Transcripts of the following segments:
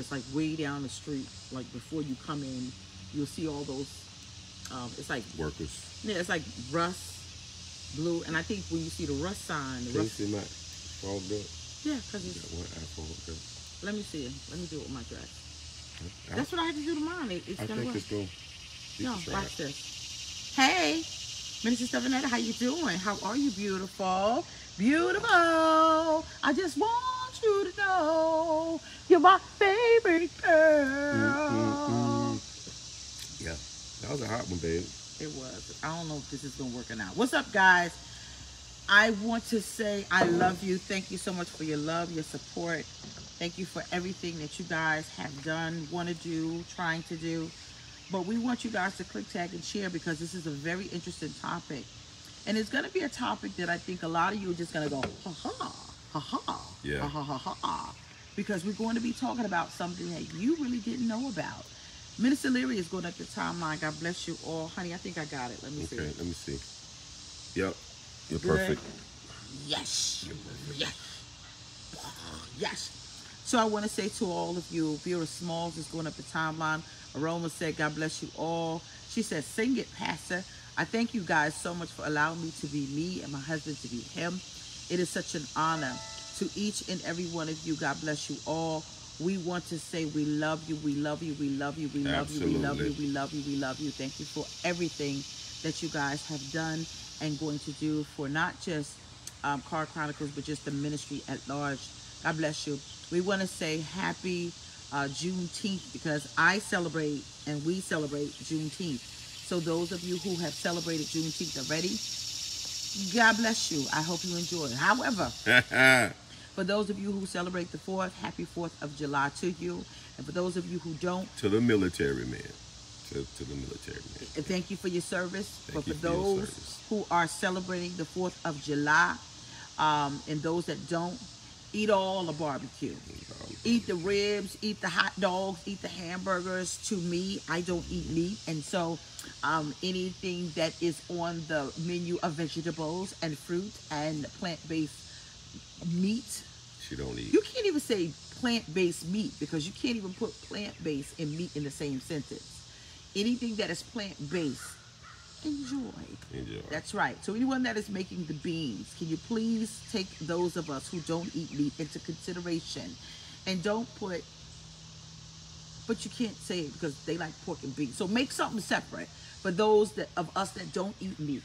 It's like way down the street. Like before you come in, you'll see all those. It's like workers. Yeah, it's like rust, blue, and I think when you see the rust sign, the rust. See my fogged up. Yeah, because it's. What I fogged up. Let me see it. Let me do it with my dress. That's what I had to do to mine. It's I gonna think work. it's going. No, watch this. Hey, Minister Stefanetta, how you doing? How are you, beautiful? Beautiful. I just want you to know you're my favorite girl. Yeah, that was a hot one, babe. It was. I don't know if this is gonna work or not. What's up, guys? I want to say I love you. Thank you so much for your love, your support. Thank you for everything that you guys have done, want to do, trying to do. But we want you guys to click, tag, and share because this is a very interesting topic. And it's going to be a topic that I think a lot of you are just going to go, ha-ha, ha-ha, yeah. ha-ha-ha-ha. Because we're going to be talking about something that you really didn't know about. Minister Leary is going up the timeline. God bless you all. Honey, I think I got it. Let me see. Okay, let me see. Yep. You're Good. perfect. Yes. You're perfect. Yes. Yes. So I want to say to all of you, Vera Smalls is going up the timeline. Aroma said, God bless you all. She said, sing it, Pastor. I thank you guys so much for allowing me to be me and my husband to be him. It is such an honor to each and every one of you. God bless you all. We want to say we love you, we love you, we love you, we love you, we love you, we love you, we love you. Thank you for everything that you guys have done and going to do for not just Car Chronicles, but just the ministry at large. God bless you. We want to say happy Juneteenth because I celebrate and we celebrate Juneteenth. So those of you who have celebrated Juneteenth already, God bless you. I hope you enjoy it. However, for those of you who celebrate the 4th, happy 4th of July to you. And for those of you who don't, to the military man. To the military man. Thank you for your service. Thank but for you for those who are celebrating the 4th of July, and those that don't, eat all the barbecue. Eat the ribs, eat the hot dogs, eat the hamburgers. To me, I don't eat meat. And so anything that is on the menu of vegetables and fruit and plant-based meat, she don't eat. You can't even say plant-based meat because you can't even put plant-based and meat in the same sentence. Anything that is plant-based, enjoy. That's right. So anyone that is making the beans, can you please take those of us who don't eat meat into consideration and don't put, but you can't say it because they like pork and beans. So make something separate for those of us that don't eat meat.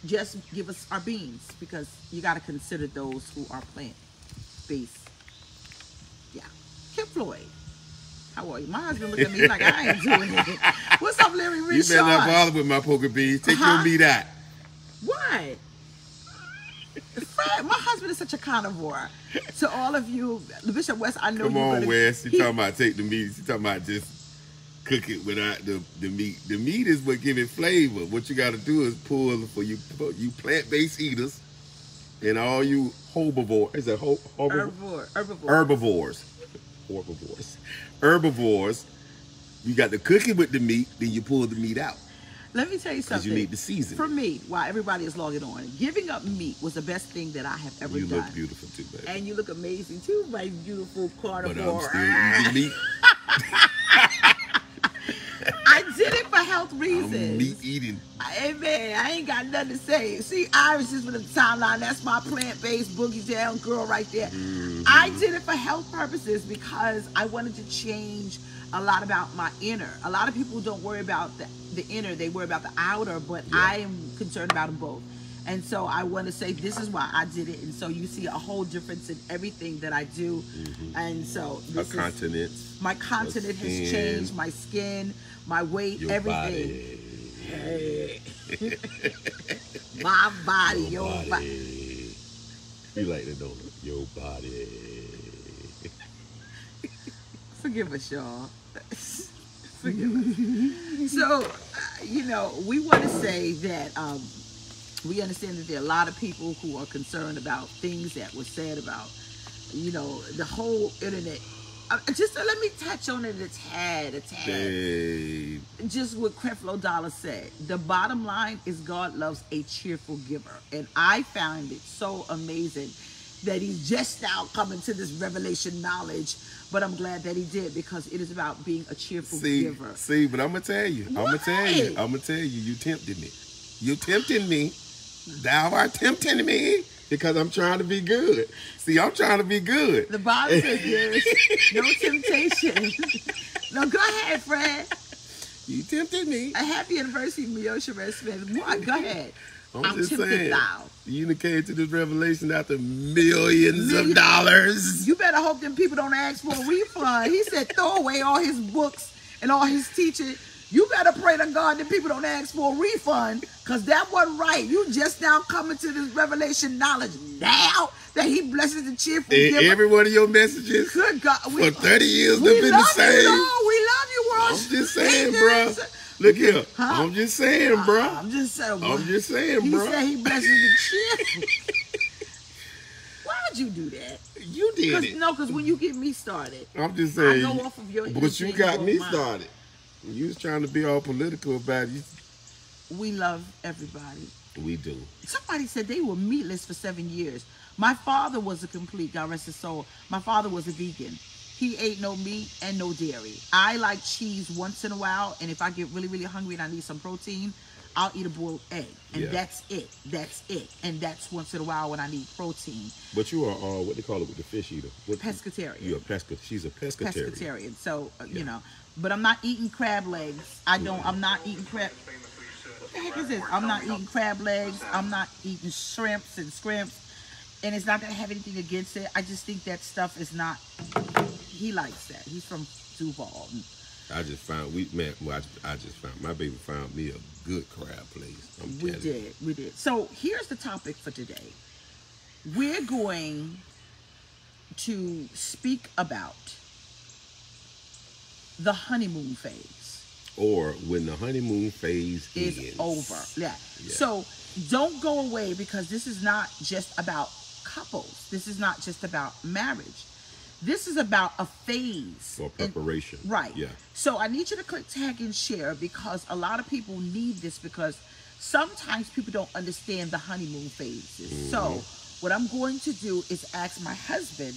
Just give us our beans because you got to consider those who are plant-based. Yeah. Kim Floyd. How are you? My husband looked at me like I ain't doing it. What's up, Larry Richard? You better not bother with my poker beans. Take your meat out. What? Fred, my husband is such a carnivore. To all of you, Bishop West, I know Come on, West. You talking about take the meat. You talking about just cook it without the meat. The meat is what give it flavor. What you got to do is pull for you plant-based eaters and all you herbivores. Is that herbivores? Herbivores. You got to cook it with the meat, then you pull the meat out. Let me tell you something. Because you need the seasoning. For me, while everybody is logging on, giving up meat was the best thing that I have ever done. You look beautiful too, baby. And you look amazing too, my beautiful carnivore. But I'm still eating meat. I did it for health reasons. I'm meat eating. Hey man, I ain't got nothing to say. See, Iris is with the timeline. That's my plant-based boogie down girl right there. I did it for health purposes because I wanted to change a lot about my inner. A lot of people don't worry about the inner, they worry about the outer, but I am concerned about them both. And so I want to say this is why I did it. And so you see a whole difference in everything that I do. And so this my continent has changed, my skin, my weight, your everything. Body. Hey. My body, your body. You like that, don't you? Your body. Forgive us, y'all. Forgive us. So, you know, we want to say that we understand that there are a lot of people who are concerned about things that were said about, you know, the whole internet. Just let me touch on it a tad. Babe. Just what Creflo Dollar said. The bottom line is God loves a cheerful giver. And I found it so amazing that he's just now coming to this revelation knowledge. But I'm glad that he did, because it is about being a cheerful giver. See, but I'm gonna tell you, you tempted me. You tempted me. Thou art tempting me because I'm trying to be good. See, I'm trying to be good. The Bible says there's no temptation. No, go ahead, Fred. You tempted me. A happy anniversary, Miosha Red Smith. What? Go ahead. I'm just tempted saying. thou. You came to this revelation after millions of dollars. You better hope them people don't ask for a refund. He said throw away all his books and all his teaching. You better pray to God that people don't ask for a refund, because that wasn't right. You just now coming to this revelation knowledge now that he blesses the cheerful giver. Every one of your messages, good God, for 30 years, they've been the same. We love you, world. I'm just saying, bro. Look here. Huh? I'm just saying, bro. I'm just saying, bro. He said he blesses the cheerful. Why'd you do that? You did it. No, because when you get me started, I'm just saying. I go off of your. But you got me started. You was trying to be all political about it. We love everybody. We do. Somebody said they were meatless for 7 years. My father was a complete, God rest his soul. My father was a vegan. He ate no meat and no dairy. I like cheese once in a while, and if I get really, really hungry and I need some protein, I'll eat a boiled egg. And that's it. That's it. And that's once in a while when I need protein. But you are, what they call it with the fish eater? Pescatarian. You're a she's a pescatarian. Pescatarian. So, you know. But I'm not eating crab legs. I'm not eating crab. What the heck is this? I'm not eating crab legs. I'm not eating shrimps and scrimps. And it's not that I have anything against it. I just think that stuff is not. He likes that. He's from Duval. I just found my baby found me a good crab place. We did. So here's the topic for today. We're going to speak about the honeymoon phase, or when the honeymoon phase is over. Yeah. So don't go away, because this is not just about couples. This is not just about marriage. This is about a phase or preparation. Right. Yeah. So I need you to click tag and share, because a lot of people need this, because sometimes people don't understand the honeymoon phases. Mm-hmm. So what I'm going to do is ask my husband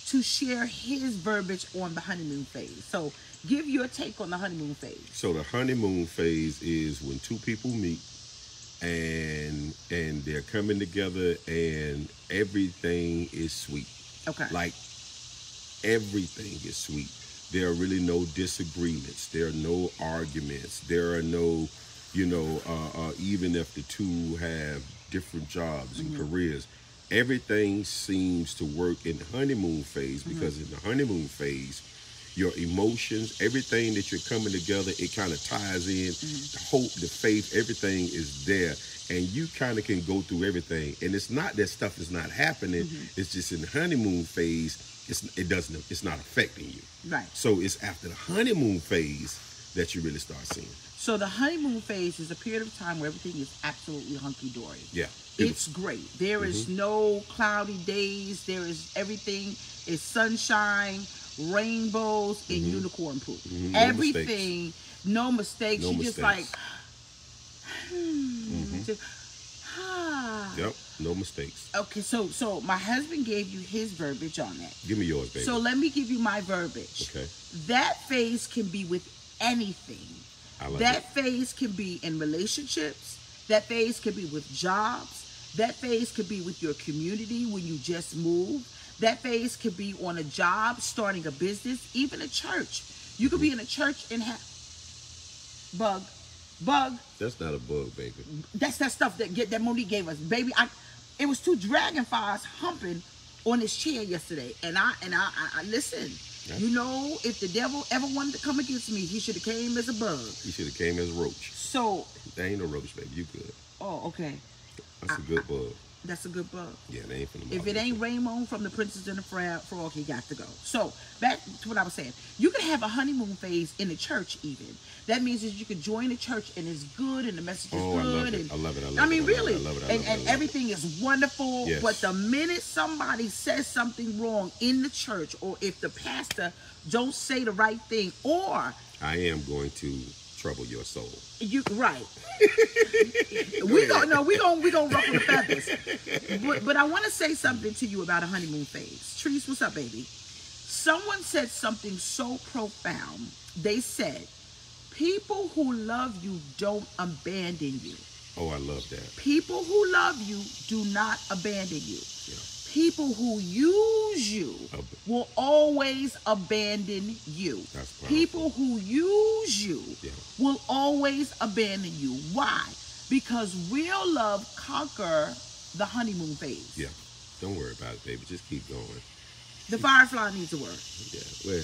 to share his verbiage on the honeymoon phase. So give your take on the honeymoon phase. So the honeymoon phase is when two people meet and they're coming together and everything is sweet. Okay. Like everything is sweet. There are really no disagreements. There are no arguments. There are no, even if the two have different jobs and careers, everything seems to work in the honeymoon phase, because in the honeymoon phase, your emotions, everything that you're coming together, it kind of ties in. The hope, the faith, everything is there, and you kind of can go through everything. And it's not that stuff is not happening. It's just in the honeymoon phase, it's not affecting you. Right. So it's after the honeymoon phase that you really start seeing. So the honeymoon phase is a period of time where everything is absolutely hunky-dory. Yeah. It's great. There is no cloudy days. Everything is sunshine, rainbows, and unicorn poop. Everything, no mistakes. You just like, Yep, no mistakes. Okay, so my husband gave you his verbiage on that. Give me yours, baby. So let me give you my verbiage. Okay. That phase can be with anything. That phase can be in relationships. That phase can be with jobs. That phase could be with your community when you just moved. That phase could be on a job, starting a business, even a church. You could be in a church and have bug. That's not a bug, baby. That's that stuff that Monique gave us, baby. It was 2 dragonflies humping on this chair yesterday, and I listen. You know, if the devil ever wanted to come against me, he should have came as a bug. He should have came as a roach. So there ain't no roach, baby. You good? Oh, okay. That's a good bug. That's a good bug. Yeah, they ain't from the If it ain't Raymond from the Princess and the Frog, he got to go. So back to what I was saying. You can have a honeymoon phase in the church even. That means that you can join the church and it's good and the message is good. I love it. I mean, really. And everything is wonderful. Yes. But the minute somebody says something wrong in the church, or if the pastor don't say the right thing, or I am going to trouble your soul. You right. we gonna ruffle the feathers. But I want to say something to you about a honeymoon phase. Trees, what's up, baby? Someone said something so profound. They said, people who love you don't abandon you. Oh, I love that. People who love you do not abandon you. Yeah. People who use you will always abandon you. That's powerful. People who use you will always abandon you. Why? Because real love conquer the honeymoon phase. Yeah. Don't worry about it, baby. Just keep going. The firefly needs a word. Yeah. Well,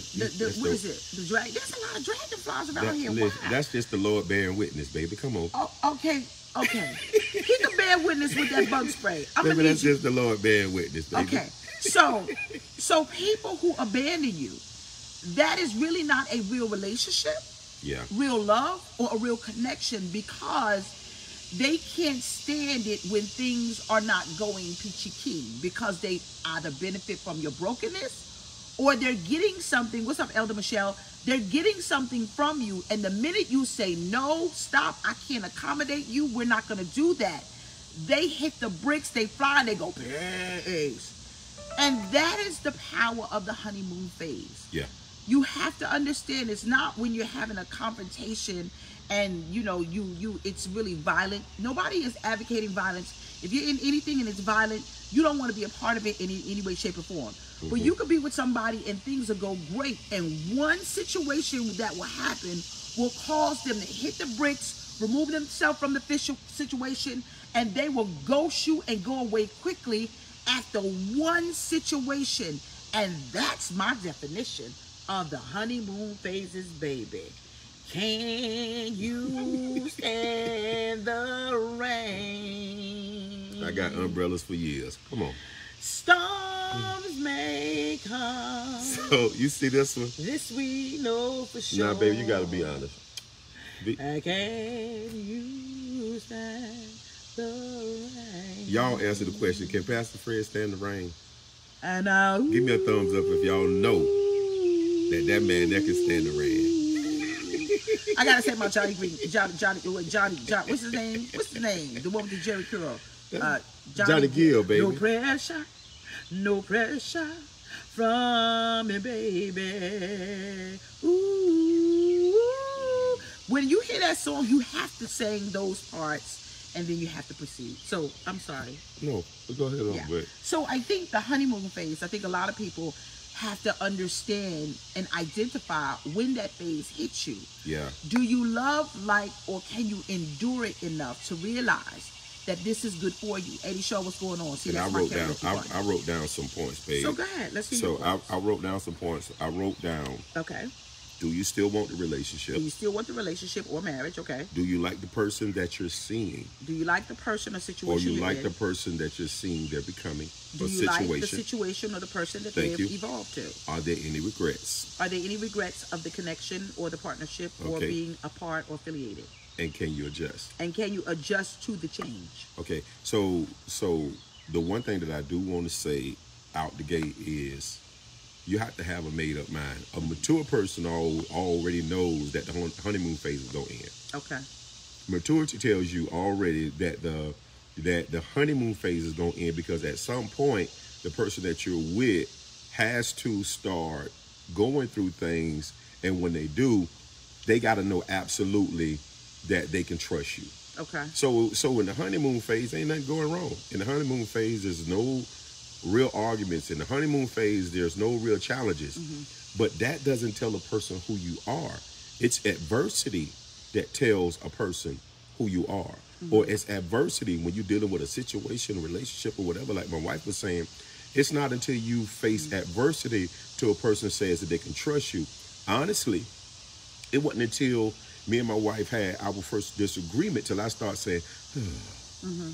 what is it? The dragon. There's a lot of dragonflies around here. Listen, that's just the Lord bearing witness, baby. Come on. Oh, okay. Okay. He can bear witness with that bug spray. Baby, that's just the Lord bearing witness, baby. Okay. So people who abandon you, that is really not a real relationship, real love, or a real connection, because they can't stand it when things are not going peachy keen, because they either benefit from your brokenness or they're getting something. What's up, Elder Michelle? They're getting something from you, and the minute you say, no, stop, I can't accommodate you, we're not going to do that, they hit the bricks, they fly, and they go, peace. And that is the power of the honeymoon phase. Yeah. You have to understand, it's not when you're having a confrontation and, you know, it's really violent. Nobody is advocating violence. If you're in anything and it's violent, you don't want to be a part of it in any way, shape, or form. But you could be with somebody and things will go great, and one situation that will happen will cause them to hit the bricks, remove themselves from the situation, and they will ghost you and go away quickly after one situation. And that's my definition of the honeymoon phases, baby. Can you stand the rain? I got umbrellas for years. Come on. Storms may come. So, you see this one? This we know for sure. Nah, baby, you gotta be honest. Can you stand the rain? Y'all answer the question. Can Pastor Fred stand the rain? And give me a thumbs up if y'all know that man that can stand the rain. I gotta say about Johnny Green. Johnny, what's his name? The one with the Jerry Curl. Johnny Gill, baby. No pressure from me, baby. Ooh. When you hear that song, you have to sing those parts, and then you have to proceed. So, I'm sorry. No, go ahead on, but. So, I think the honeymoon phase, I think a lot of people have to understand and identify when that phase hits you. Yeah. Do you love, like, or can you endure it enough to realize that this is good for you? Eddie Shaw, what's going on? See, and I wrote down some points, babe. So go ahead. Let's see. So I wrote down some points. I wrote down. Okay. Do you still want the relationship? Do you still want the relationship or marriage? Okay. Do you like the person that you're seeing? Do you like the person or situation? Or you like the person that you're seeing they're becoming? Do you like the situation or the person that they've evolved to? Are there any regrets? Are there any regrets of the connection or the partnership or being apart or affiliated? And can you adjust? And can you adjust to the change? Okay. So the one thing that I do want to say out the gate is you have to have a made-up mind. A mature person already knows that the honeymoon phase is going to end. Okay. Maturity tells you already that the honeymoon phase is going to end, because at some point, the person that you're with has to start going through things, and when they do, they got to know absolutely that they can trust you. Okay. So in the honeymoon phase, ain't nothing going wrong. In the honeymoon phase, there's no real arguments. In the honeymoon phase, there's no real challenges. Mm-hmm. But that doesn't tell a person who you are. It's adversity that tells a person who you are. Mm-hmm. Or it's adversity when you're dealing with a situation, relationship, or whatever. Like my wife was saying, it's not until you face adversity to a person says that they can trust you. Honestly, it wasn't until me and my wife had our first disagreement till I start saying, mm-hmm.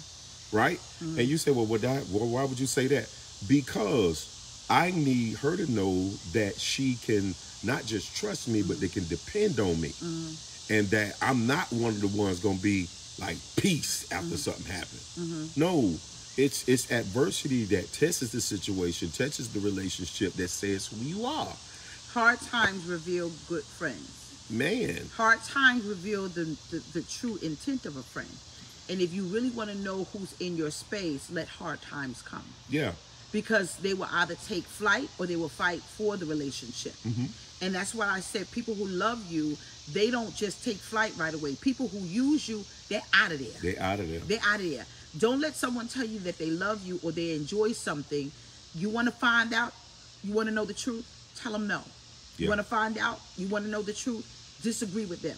Right? Mm-hmm. And you say, well, why would you say that? Because I need her to know that she can not just trust me, but they can depend on me. Mm-hmm. And that I'm not one of the ones going to be like peace after something happens. Mm-hmm. No, it's adversity that tests the situation, tests the relationship, that says who you are. Hard times reveal good friends. Man. Hard times reveal the true intent of a friend. And if you really want to know who's in your space, let hard times come. Yeah. Because they will either take flight or they will fight for the relationship. And that's why I said people who love you, they don't just take flight right away. People who use you, they're out of there. They're out of there. They're out of there. Don't let someone tell you that they love you or they enjoy something. You want to find out? You want to know the truth? Tell them no. You want to find out? You want to know the truth? Disagree with them.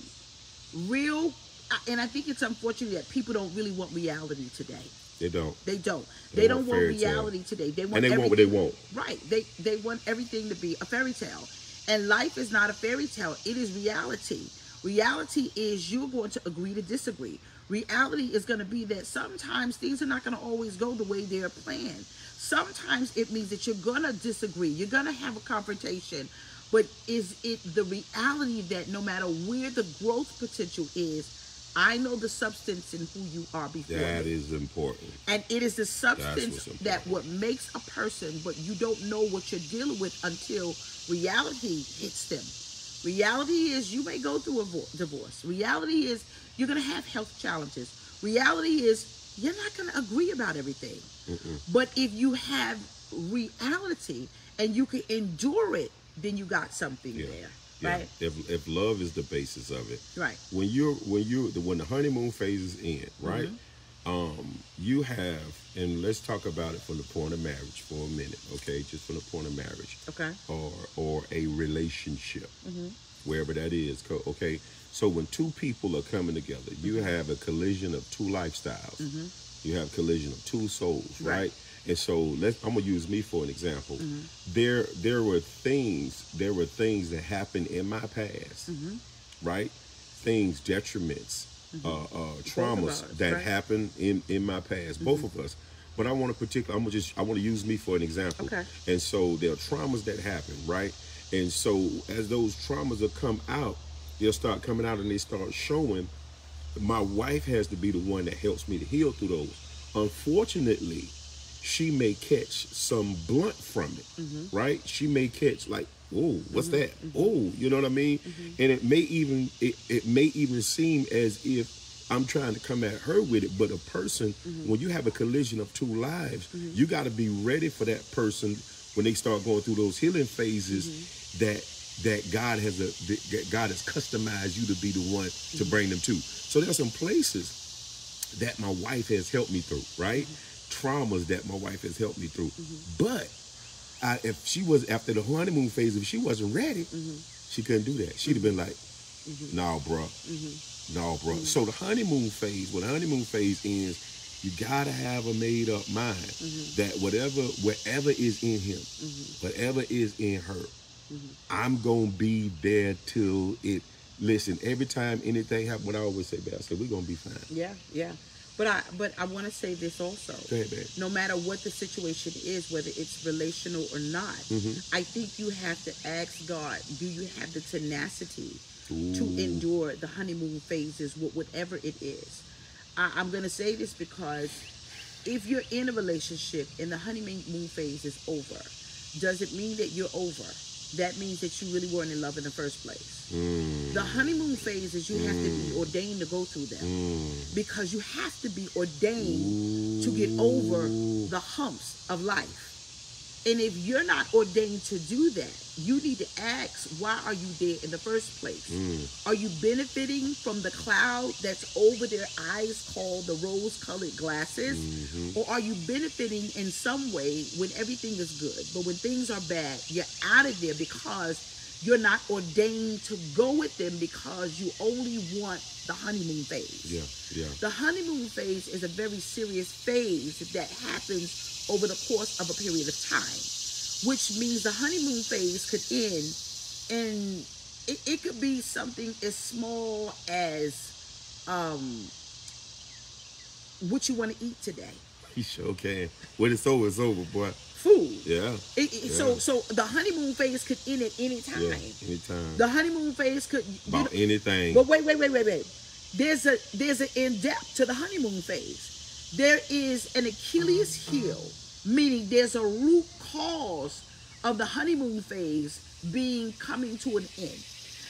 And I think it's unfortunate that people don't really want reality today. They don't. They don't. They don't want reality today. They want want what they want. Right. They want everything to be a fairy tale. And life is not a fairy tale. It is reality. Reality is you're going to agree to disagree. Reality is going to be that sometimes things are not going to always go the way they're planned. Sometimes it means that you're going to disagree. You're going to have a confrontation. But is it the reality that no matter where the growth potential is, I know the substance in who you are before That me. is important. And it is the substance that what makes a person, but you don't know what you're dealing with until reality hits them. Reality is you may go through a divorce. Reality is you're going to have health challenges. Reality is you're not going to agree about everything. But if you have reality and you can endure it, then you got something there. Right. If love is the basis of it, right? When the honeymoon phase is in, right? You have, and let's talk about it from the point of marriage for a minute, okay? Just from the point of marriage, okay? Or a relationship, wherever that is, okay? So when two people are coming together, you have a collision of two lifestyles. You have collision of two souls, right? And so I'm gonna use me for an example. There were things that happened in my past, right? Things, detriments, traumas that happened in my past, both of us. But I want to use me for an example. Okay. And so there are traumas that happen, right? And so as those traumas will come out, they'll start coming out and they start showing. My wife has to be the one that helps me to heal through those. Unfortunately, she may catch some blunt from it, right? She may catch like, oh, what's that? Oh, you know what I mean? And it may even seem as if I'm trying to come at her with it. But a person, when you have a collision of two lives, you got to be ready for that person when they start going through those healing phases that God has customized you to be the one to bring them to. So there's some places that my wife has helped me through, right? Traumas that my wife has helped me through. But if she was, after the honeymoon phase, if she wasn't ready, she couldn't do that. She'd have been like, no, bro. No, bro. So the honeymoon phase, when the honeymoon phase ends, you got to have a made up mind that whatever is in him, whatever is in her, I'm going to be there till it, listen, every time anything happens, what I always say, I say, we're going to be fine. Yeah, yeah. But I want to say this also. Go ahead, babe. No matter what the situation is, whether it's relational or not, I think you have to ask God, do you have the tenacity to endure the honeymoon phases, whatever it is? I'm going to say this because if you're in a relationship and the honeymoon phase is over, does it mean that you're over? That means that you really weren't in love in the first place. The honeymoon phases, you have to be ordained to go through them. Because you have to be ordained to get over the humps of life. And if you're not ordained to do that, you need to ask, why are you there in the first place? Are you benefiting from the cloud that's over their eyes called the rose-colored glasses? Or are you benefiting in some way when everything is good? But when things are bad, you're out of there because you're not ordained to go with them because you only want the honeymoon phase. The honeymoon phase is a very serious phase that happens over the course of a period of time, which means the honeymoon phase could end, and it could be something as small as what you want to eat today. You sure can. When it's over, boy. Food. Yeah. So the honeymoon phase could end at any time. Yeah, anytime. The honeymoon phase could anything. But wait. There's an in-depth to the honeymoon phase. There is an Achilles heel, meaning there's a root cause of the honeymoon phase coming to an end.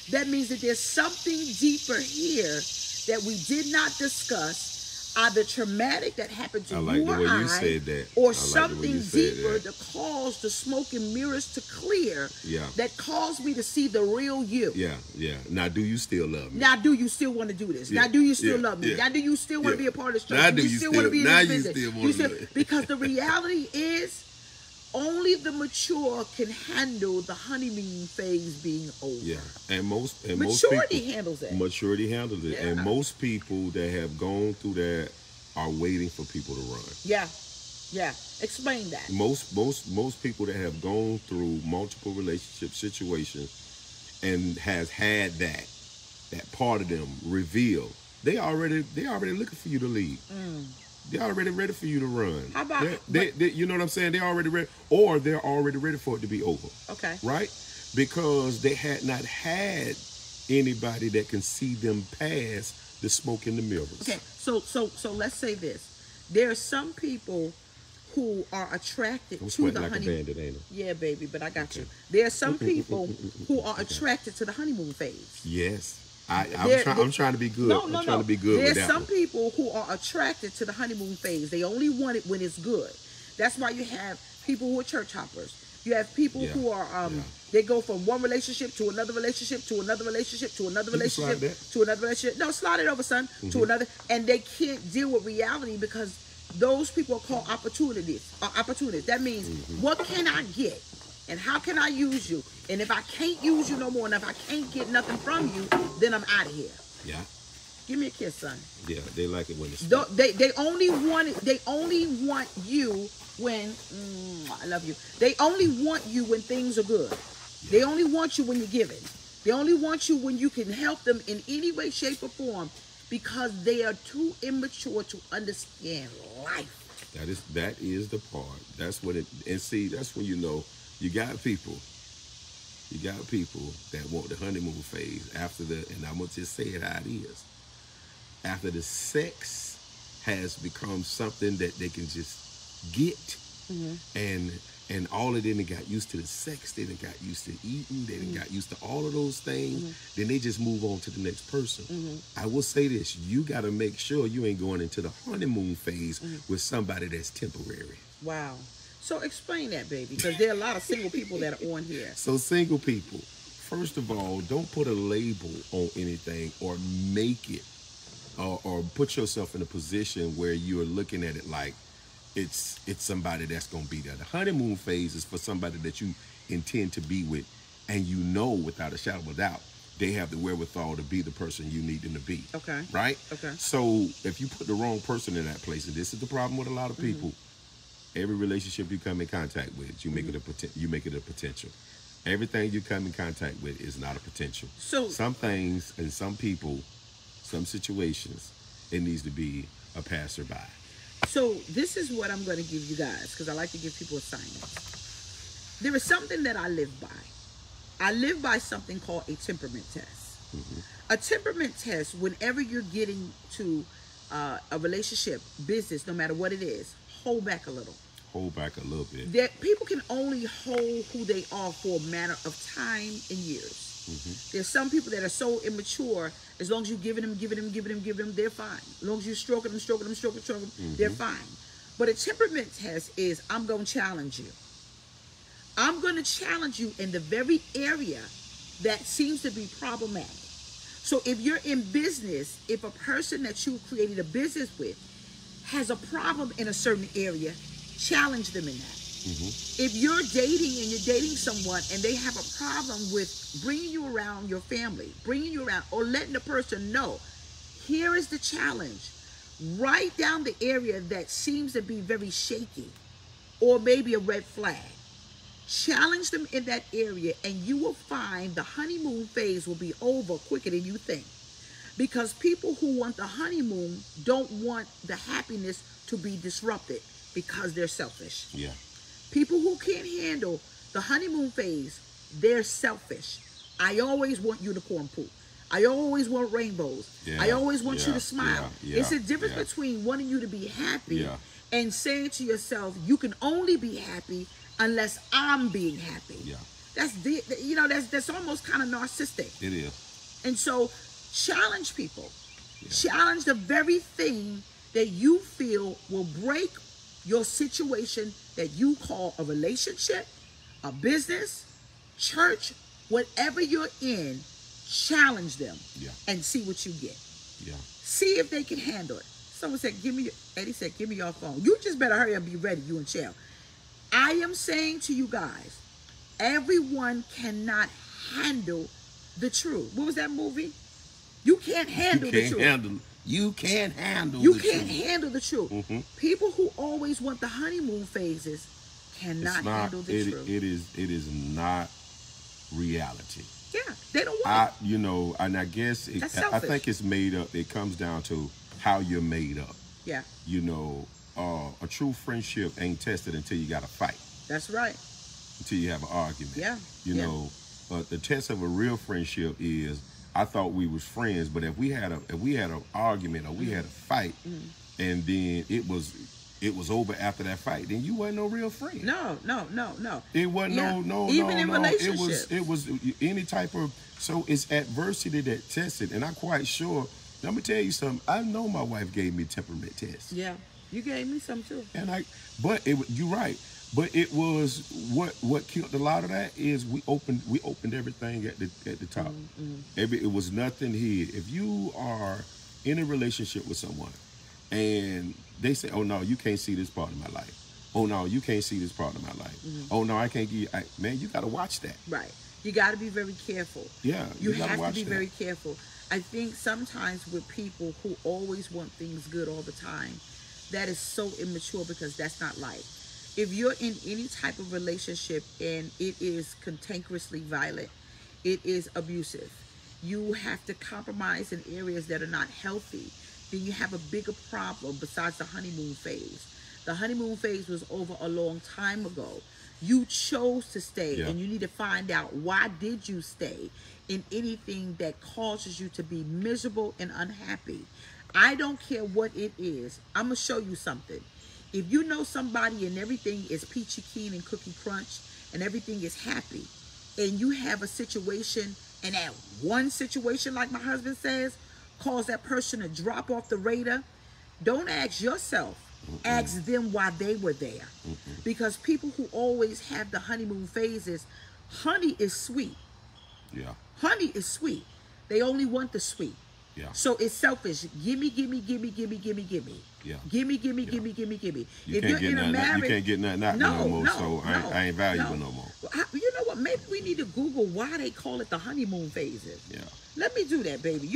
That means that there's something deeper here that we did not discuss, either traumatic that happened to like you the or way I, you said that. or I like the way something you said deeper that. that caused the smoke and mirrors to clear, Yeah. that caused me to see the real you. Yeah, yeah. Now, do you still love me? Now, do you still want to do this? Yeah, Now, do you still yeah, love me? yeah, Now, do you still want to yeah. be a part of this church? Now, do you still want to be in now this you business? still want to Because the reality is, only the mature can handle the honeymoon phase being over. Yeah, and most maturity people, handles that. Maturity handles it, Yeah. and most people that have gone through that are waiting for people to run. Yeah, yeah. Explain that. Most people that have gone through multiple relationship situations and has had that part of them revealed, they already looking for you to leave. They're already ready for you to run. How about they you know what I'm saying? They're already ready, or they're already ready for it to be over. Okay. Right? Because they had not had anybody that can see them past the smoke and the mirrors. Okay. So let's say this. There are some people who are attracted to the like honeymoon. a bandit, ain't it? Yeah, baby, but I got you. There are some people who are attracted to the honeymoon phase. Yes. I'm trying to be good. No, I'm trying to be good with that. There's some people who are attracted to the honeymoon phase. They only want it when it's good. That's why you have people who are church hoppers. You have people who are they go from one relationship to another relationship to another relationship to another relationship to another relationship. No, slide it over, son. To another, and they can't deal with reality because those people are called opportunities. That means what can I get? And how can I use you? And if I can't use you no more, and if I can't get nothing from you, then I'm out of here. Yeah. Give me a kiss, son. Yeah, they like it when it's. They only want it. They only want you when I love you. They only want you when things are good. Yeah. They only want you when you're giving. They only want you when you can help them in any way, shape, or form, because they are too immature to understand life. That is the part. That's what it. And see, that's when you know. You got people that want the honeymoon phase after and I'm going to just say it how it is. After the sex has become something that they can just get, and all of them got used to the sex, they done got used to eating, they done got used to all of those things, then they just move on to the next person. I will say this, you got to make sure you ain't going into the honeymoon phase with somebody that's temporary. Wow. So explain that, baby, because there are a lot of single people that are on here. So single people, first of all, don't put a label on anything or make it or put yourself in a position where you're looking at it like it's somebody that's going to be there. The honeymoon phase is for somebody that you intend to be with, and you know without a shadow of a doubt they have the wherewithal to be the person you need them to be. Okay. Right? Okay. So if you put the wrong person in that place, and this is the problem with a lot of people, every relationship you come in contact with, you make it a potential. Everything you come in contact with is not a potential. So some things and some people, some situations, it needs to be a passerby. So this is what I'm going to give you guys, because I like to give people assignments. There is something that I live by. I live by something called a temperament test. A temperament test, whenever you're getting to a relationship, business, no matter what it is, hold back a little. Hold back a little bit. That people can only hold who they are for a matter of time and years. There's some people that are so immature, as long as you're giving them, they're fine. As long as you're stroking them, they're fine. But a temperament test is, I'm going to challenge you. I'm going to challenge you in the very area that seems to be problematic. So if you're in business, if a person that you created a business with has a problem in a certain area, challenge them in that. If you're dating and you're dating someone and they have a problem with bringing you around your family, or letting the person know, here is the challenge. Write down the area that seems to be very shaky or maybe a red flag. Challenge them in that area, and you will find the honeymoon phase will be over quicker than you think. Because people who want the honeymoon don't want the happiness to be disrupted because they're selfish. Yeah. People who can't handle the honeymoon phase, they're selfish. I always want unicorn poop. I always want rainbows. I always want you to smile. It's a difference between wanting you to be happy and saying to yourself, you can only be happy unless I'm being happy. that's almost kind of narcissistic. It is. And so challenge people. Yeah. Challenge the very thing that you feel will break your situation that you call a relationship, a business, church, whatever you're in. Challenge them. Yeah. And see what you get. Yeah. See if they can handle it. Someone said, Eddie said, give me your phone. You just better hurry up and be ready, you and Shell. I am saying to you guys, everyone cannot handle the truth. What was that movie? You can't handle the truth. You can't handle You the can't truth. handle the truth. Mm-hmm. People who always want the honeymoon phases cannot handle the truth. It is not reality. Yeah, they don't want it. You know, and I guess I think it's made up. It comes down to how you're made up. Yeah. You know, a true friendship ain't tested until you got a fight. That's right. Until you have an argument. Yeah. You know, but the test of a real friendship is, I thought we was friends, but if we had an argument or we had a fight, and then it was over after that fight, then you wasn't no real friend. No. It wasn't Even in relationships. It was any type of, so it's adversity that tested, and I'm quite sure. Let me tell you something. I know my wife gave me temperament tests. Yeah, you gave me some too. And you're right. But it was what killed a lot of that is we opened everything at the top. It was nothing here. If you are in a relationship with someone and they say, "Oh no, you can't see this part of my life. Oh no, you can't see this part of my life. Oh no, I can't give you." Man, you got to watch that. Right. You got to be very careful. Yeah, you have to be very careful. I think sometimes with people who always want things good all the time, that is so immature because that's not life. If you're in any type of relationship and it is cantankerously violent, it is abusive, you have to compromise in areas that are not healthy, then you have a bigger problem besides the honeymoon phase. The honeymoon phase was over a long time ago. You chose to stay, and you need to find out, why did you stay in anything that causes you to be miserable and unhappy? I don't care what it is. I'm going to show you something. If you know somebody and everything is peachy keen and cookie crunch and everything is happy, and you have a situation, and that one situation, like my husband says, cause that person to drop off the radar, don't ask yourself. Ask them why they were there. Because people who always have the honeymoon phases, honey is sweet. Yeah. Honey is sweet. They only want the sweet. Yeah. So it's selfish. Gimme. Yeah. Gimme. If you're in a marriage, you can't get nothing out no more. So I ain't valuable no more. You know what? Maybe we need to Google why they call it the honeymoon phases. Yeah. Let me do that, baby.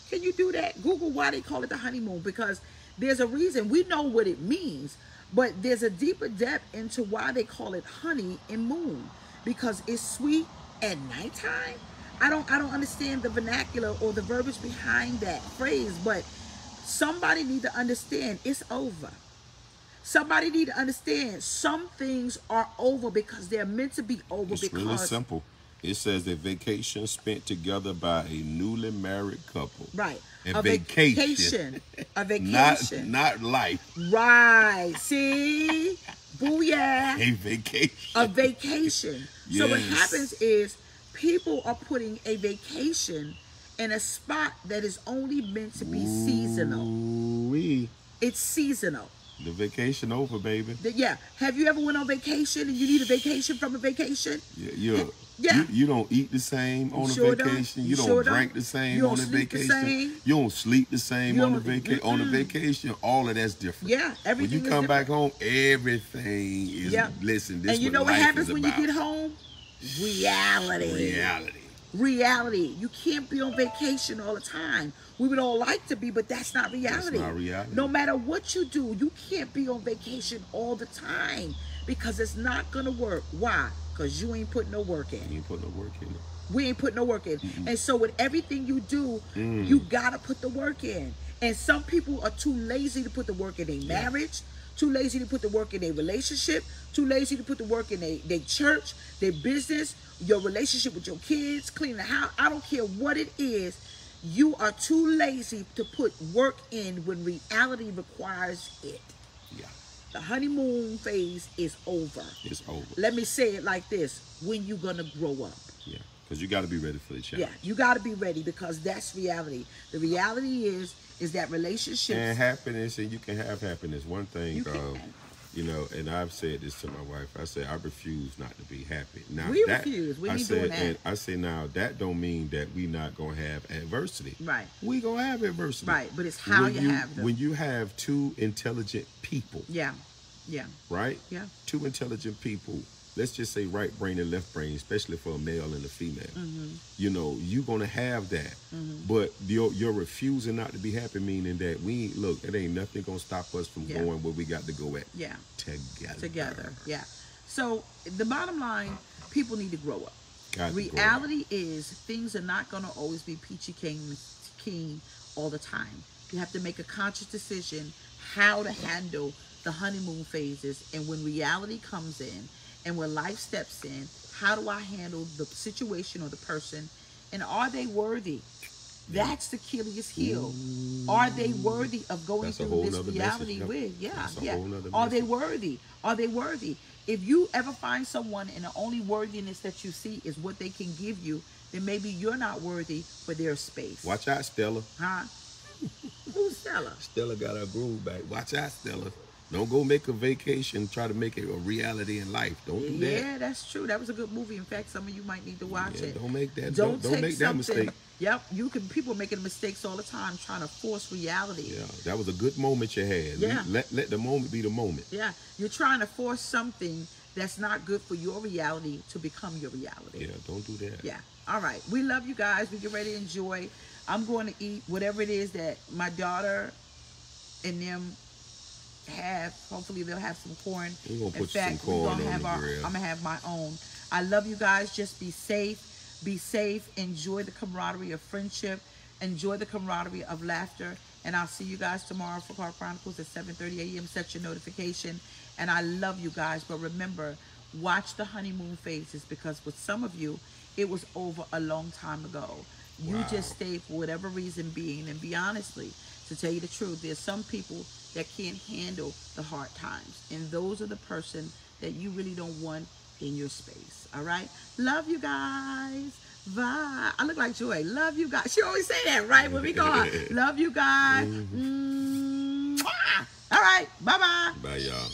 Can you do that? Google why they call it the honeymoon, because there's a reason. We know what it means, but there's a deeper depth into why they call it honey and moon, because it's sweet at nighttime. I don't understand the vernacular or the verbiage behind that phrase, but somebody need to understand it's over. Somebody need to understand some things are over because they're meant to be over. It's really simple. It says a vacation spent together by a newly married couple. Right. A vacation. A vacation. Not life. Right. See? Booyah. A vacation. A vacation. Yes. So what happens is people are putting a vacation in a spot that is only meant to be seasonal. It's seasonal. The vacation over, baby. Yeah. Have you ever went on vacation and you need a vacation from a vacation? Yeah. You don't eat the same on a vacation. You don't drink the same on a vacation. You don't sleep the same on a vacation. On a vacation, all of that's different. Yeah, everything. When you come back home, everything is. Listen, this. And you know what happens when you get home? Reality. You can't be on vacation all the time. We would all like to be, but that's not reality. That's not reality. No matter what you do, you can't be on vacation all the time because it's not going to work. Why? Because you ain't putting no work in. You ain't putting no work in. We ain't putting no work in. And so with everything you do, you got to put the work in. And some people are too lazy to put the work in their marriage, too lazy to put the work in their relationship, too lazy to put the work in their church, their business, your relationship with your kids, cleaning the house. I don't care what it is. You are too lazy to put work in when reality requires it. Yeah. The honeymoon phase is over. It's over. Let me say it like this: when you gonna grow up? Yeah, because you got to be ready for the challenge. Yeah, you got to be ready, because that's reality. The reality is that relationships and happiness, and you can have happiness. One thing, you can. you know, and I've said this to my wife. I say I refuse not to be happy. Now We refuse. We ain't doing that. And I say now that don't mean that we not gonna have adversity. Right. We gonna have adversity. Right, but it's how when you have them. When you have two intelligent people. Yeah. Yeah. Right. Yeah. Two intelligent people. Let's just say right brain and left brain, especially for a male and a female. You know, you're gonna have that. But you're refusing not to be happy, meaning that it ain't nothing gonna stop us from going where we got to go at. Yeah. Together. Yeah. So the bottom line, people need to grow up. Reality is things are not gonna always be peachy keen all the time. You have to make a conscious decision how to handle the honeymoon phases, and when reality comes in, and when life steps in, how do I handle the situation or the person? And are they worthy? That's the Achilles heel. Are they worthy of going through this reality with? Yeah. Are they worthy? Are they worthy? If you ever find someone and the only worthiness that you see is what they can give you, then maybe you're not worthy for their space. Watch out, Stella. Huh? Who's Stella? Stella got her groove back. Watch out, Stella. Don't go make a vacation, try to make it a reality in life. Don't do that. Yeah, that's true. That was a good movie. In fact, some of you might need to watch it. Don't make that. Don't make that mistake. Yep, people are making mistakes all the time trying to force reality. Yeah, that was a good moment you had. Yeah. Let the moment be the moment. Yeah, you're trying to force something that's not good for your reality to become your reality. Yeah, don't do that. Yeah. All right. We love you guys. We get ready to enjoy. I'm going to eat whatever it is that my daughter and them have. Hopefully they'll have some corn. We're gonna put some corn on the grill. I'm gonna have my own. I love you guys. Just be safe. Be safe. Enjoy the camaraderie of friendship. Enjoy the camaraderie of laughter. And I'll see you guys tomorrow for Car Chronicles at 7:30 a.m. Set your notification. And I love you guys. But remember, watch the honeymoon phases, because with some of you, it was over a long time ago. You just stayed for whatever reason being. And be honestly, to tell you the truth, there's some people that can't handle the hard times. And those are the person that you really don't want in your space. All right? Love you guys. Bye. I look like Joy. Love you guys. She always say that, right? When we go on. Love you guys. All right. Bye-bye. Bye, y'all.